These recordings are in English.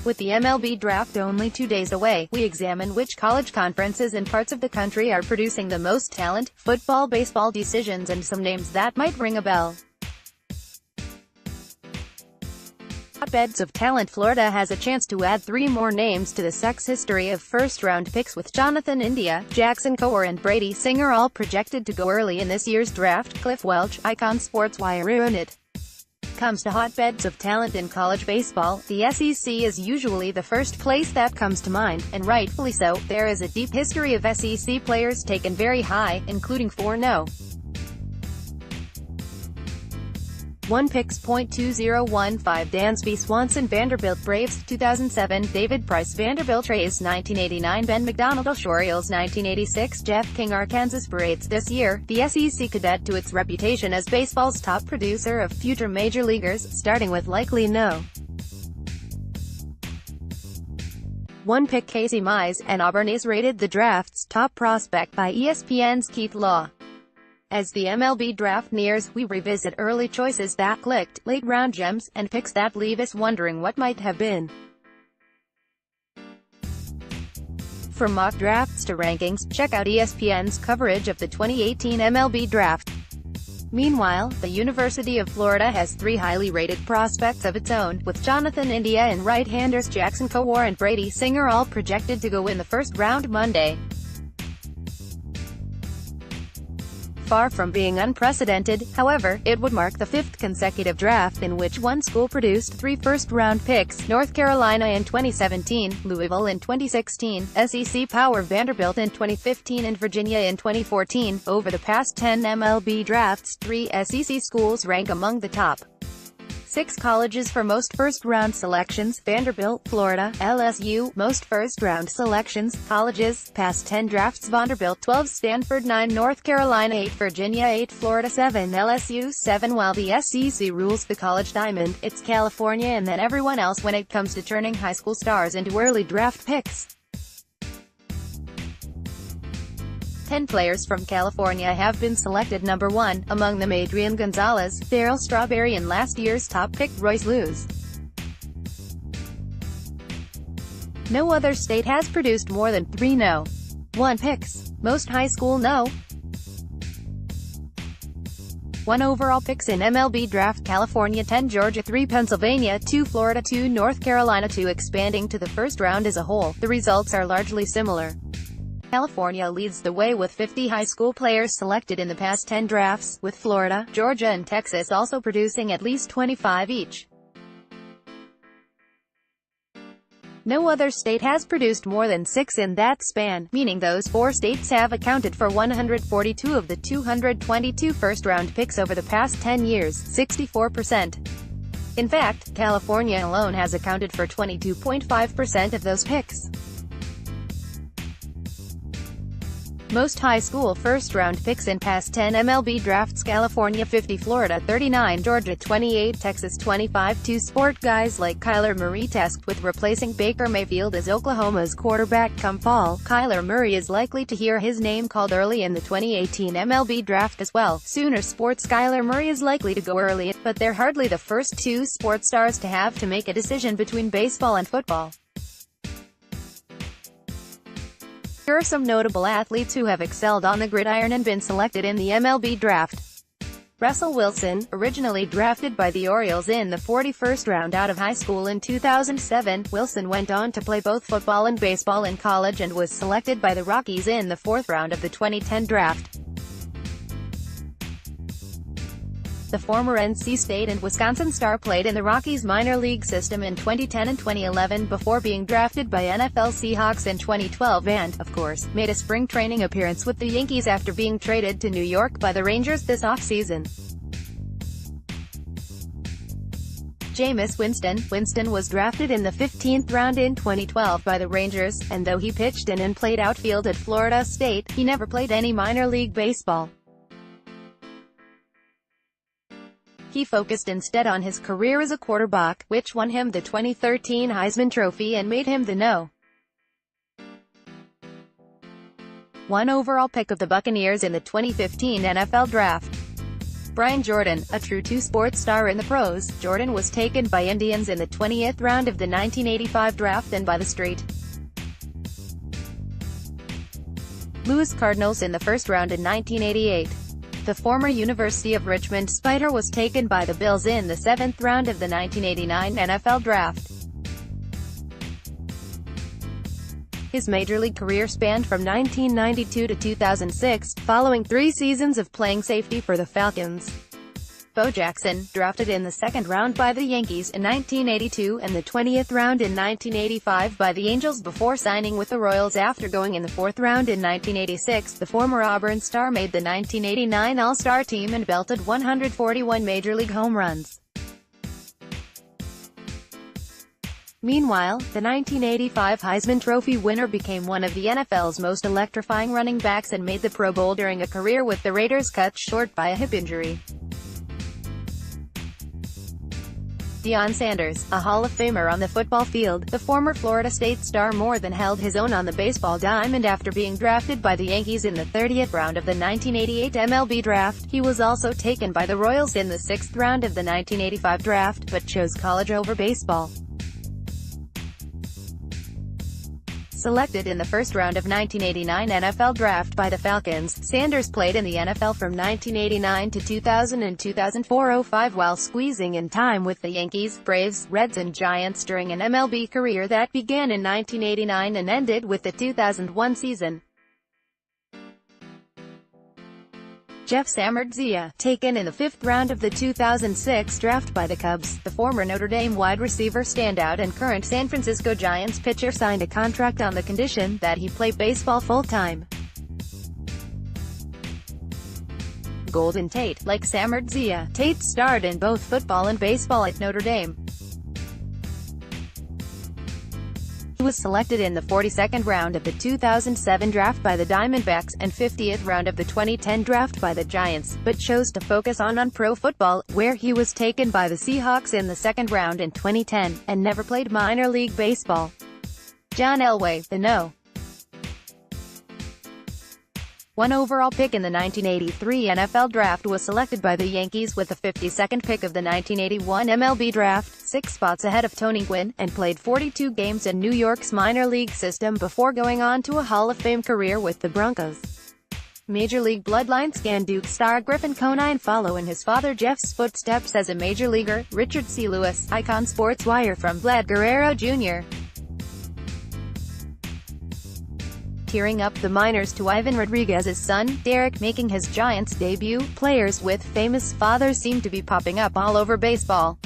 With the MLB draft only 2 days away, we examine which college conferences and parts of the country are producing the most talent, football, baseball decisions, and some names that might ring a bell. Hotbeds of Talent Florida has a chance to add 3 more names to the sex history of first-round picks, with Jonathan India, Jackson Kowar and Brady Singer all projected to go early in this year's draft. Cliff Welch, icon SportswireWhen. It comes to hotbeds of talent in college baseball, the SEC is usually the first place that comes to mind, and rightfully so. There is a deep history of SEC players taken very high, including 4 no. 1 picks. 2015 Dansby Swanson Vanderbilt Braves 2007 David Price Vanderbilt Rays 1989 Ben McDonald Orioles 1986 Jeff King Arkansas Parades. This year, the SEC could add to its reputation as baseball's top producer of future major leaguers, starting with likely no. 1 pick. Casey Mize, an Auburn is rated the draft's top prospect by ESPN's Keith Law. As the MLB draft nears, we revisit early choices that clicked, late-round gems, and picks that leave us wondering what might have been. From mock drafts to rankings, check out ESPN's coverage of the 2018 MLB draft. Meanwhile, the University of Florida has 3 highly rated prospects of its own, with Jonathan India and right-handers Jackson Kowar and Brady Singer all projected to go in the first round Monday. Far from being unprecedented, however, it would mark the 5th consecutive draft in which one school produced 3 first-round picks: North Carolina in 2017, Louisville in 2016, SEC power Vanderbilt in 2015 and Virginia in 2014. Over the past 10 MLB drafts, 3 SEC schools rank among the top 6 colleges for most first-round selections: Vanderbilt, Florida; LSU, most first-round selections, colleges. Past 10 drafts: Vanderbilt 12, Stanford 9, North Carolina 8, Virginia 8, Florida 7, LSU 7. While the SEC rules the college diamond, it's California and then everyone else when it comes to turning high school stars into early draft picks. 10 players from California have been selected number 1, among them Adrian Gonzalez, Darryl Strawberry and last year's top pick Royce Lewis. No other state has produced more than 3 no. 1 picks. Most high school no. 1 overall picks in MLB draft: California 10, Georgia 3, Pennsylvania 2, Florida 2, North Carolina 2. Expanding to the first round as a whole, the results are largely similar. California leads the way with 50 high school players selected in the past 10 drafts, with Florida, Georgia and Texas also producing at least 25 each. No other state has produced more than 6 in that span, meaning those 4 states have accounted for 142 of the 222 first-round picks over the past 10 years, 64%. In fact, California alone has accounted for 22.5% of those picks. Most high school first-round picks in past 10 MLB drafts: California 50, Florida 39, Georgia 28, Texas 25. 2 sport guys like Kyler Murray tasked with replacing Baker Mayfield as Oklahoma's quarterback come fall. Kyler Murray is likely to hear his name called early in the 2018 MLB draft as well. Sooner Sports Kyler Murray is likely to go early, but they're hardly the first 2 sports stars to have to make a decision between baseball and football. Here are some notable athletes who have excelled on the gridiron and been selected in the MLB draft. Russell Wilson, originally drafted by the Orioles in the 41st round out of high school in 2007, Wilson went on to play both football and baseball in college and was selected by the Rockies in the 4th round of the 2010 draft. The former NC State and Wisconsin star played in the Rockies minor league system in 2010 and 2011 before being drafted by NFL Seahawks in 2012 and, of course, made a spring training appearance with the Yankees after being traded to New York by the Rangers this offseason. Jameis Winston. Winston was drafted in the 15th round in 2012 by the Rangers, and though he pitched in and played outfield at Florida State, he never played any minor league baseball. He focused instead on his career as a quarterback, which won him the 2013 Heisman Trophy and made him the No. 1 overall pick of the Buccaneers in the 2015 NFL Draft. Brian Jordan, a true two-sport star in the pros, Jordan was taken by Indians in the 20th round of the 1985 draft and by the St. Louis Cardinals in the first round in 1988. The former University of Richmond Spider was taken by the Bills in the 7th round of the 1989 NFL Draft. His major league career spanned from 1992 to 2006, following 3 seasons of playing safety for the Falcons. Bo Jackson, drafted in the 2nd round by the Yankees in 1982 and the 20th round in 1985 by the Angels before signing with the Royals after going in the 4th round in 1986, the former Auburn star made the 1989 All-Star team and belted 141 major league home runs. Meanwhile, the 1985 Heisman Trophy winner became one of the NFL's most electrifying running backs and made the Pro Bowl during a career with the Raiders cut short by a hip injury. Deion Sanders, a Hall of Famer on the football field, the former Florida State star more than held his own on the baseball diamond after being drafted by the Yankees in the 30th round of the 1988 MLB draft. He was also taken by the Royals in the 6th round of the 1985 draft, but chose college over baseball. Selected in the first round of 1989 NFL Draft by the Falcons, Sanders played in the NFL from 1989 to 2000 and 2004-05 while squeezing in time with the Yankees, Braves, Reds and Giants during an MLB career that began in 1989 and ended with the 2001 season. Jeff Samardzija, taken in the 5th round of the 2006 draft by the Cubs, the former Notre Dame wide receiver standout and current San Francisco Giants pitcher signed a contract on the condition that he play baseball full-time. Golden Tate, like Samardzija, Tate starred in both football and baseball at Notre Dame. He was selected in the 42nd round of the 2007 draft by the Diamondbacks, and 50th round of the 2010 draft by the Giants, but chose to focus on pro football, where he was taken by the Seahawks in the 2nd round in 2010, and never played minor league baseball. John Elway, the No. 1 overall pick in the 1983 NFL Draft, was selected by the Yankees with the 52nd pick of the 1981 MLB Draft, 6 spots ahead of Tony Gwynn, and played 42 games in New York's minor league system before going on to a Hall of Fame career with the Broncos. Major League Bloodlines can Duke star Griffin Conine follow in his father Jeff's footsteps as a major leaguer. Richard C. Lewis, icon SportsWire from Vlad Guerrero Jr. Tearing up the minors to Ivan Rodriguez's son, Derek, making his Giants debut. Players with famous fathers seem to be popping up all over baseball.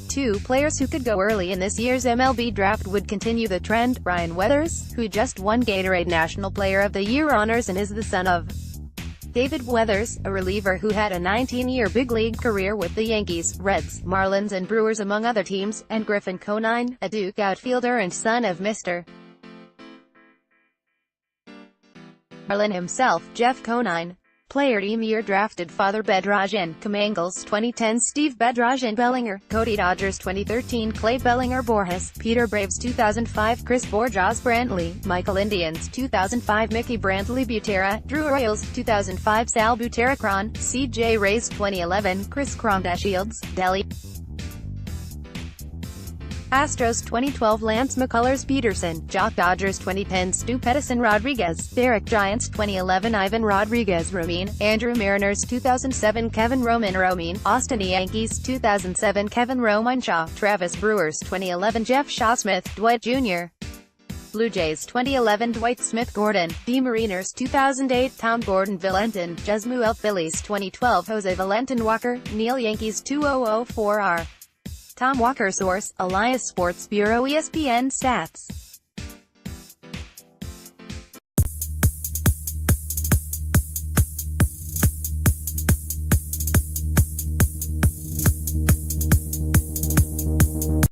2 players who could go early in this year's MLB draft would continue the trend. Ryan Weathers, who just won Gatorade National Player of the Year honors and is the son of David Weathers, a reliever who had a 19-year big league career with the Yankees, Reds, Marlins and Brewers among other teams, and Griffin Conine, a Duke outfielder and son of Mr. Marlin himself, Jeff Conine. Player Year drafted father Bedrosian, Comangles 2010 Steve Bedrosian Bellinger, Cody Dodgers 2013 Clay Bellinger Borges, Peter Braves 2005 Chris Borjas Brantley, Michael Indians 2005 Mickey Brantley Butera, Drew Royals 2005 Sal Butera Cron, CJ Rays 2011 Chris Cronda Shields, Delhi Astros 2012 Lance McCullers Peterson, Jock Dodgers 2010 Stu Pettison Rodriguez, Derek Giants 2011 Ivan Rodriguez Romine, Andrew Mariners 2007 Kevin Romine, Austin Yankees 2007 Kevin Romanshaw, Travis Brewers 2011 Jeff Shawsmith, Dwight Jr. Blue Jays 2011 Dwight Smith Gordon, D Mariners 2008 Tom Gordon Valentin, Jesmuel Phillies 2012 Jose Valentin Walker, Neil Yankees 2004R. Tom Walker Source, Elias Sports Bureau ESPN Stats.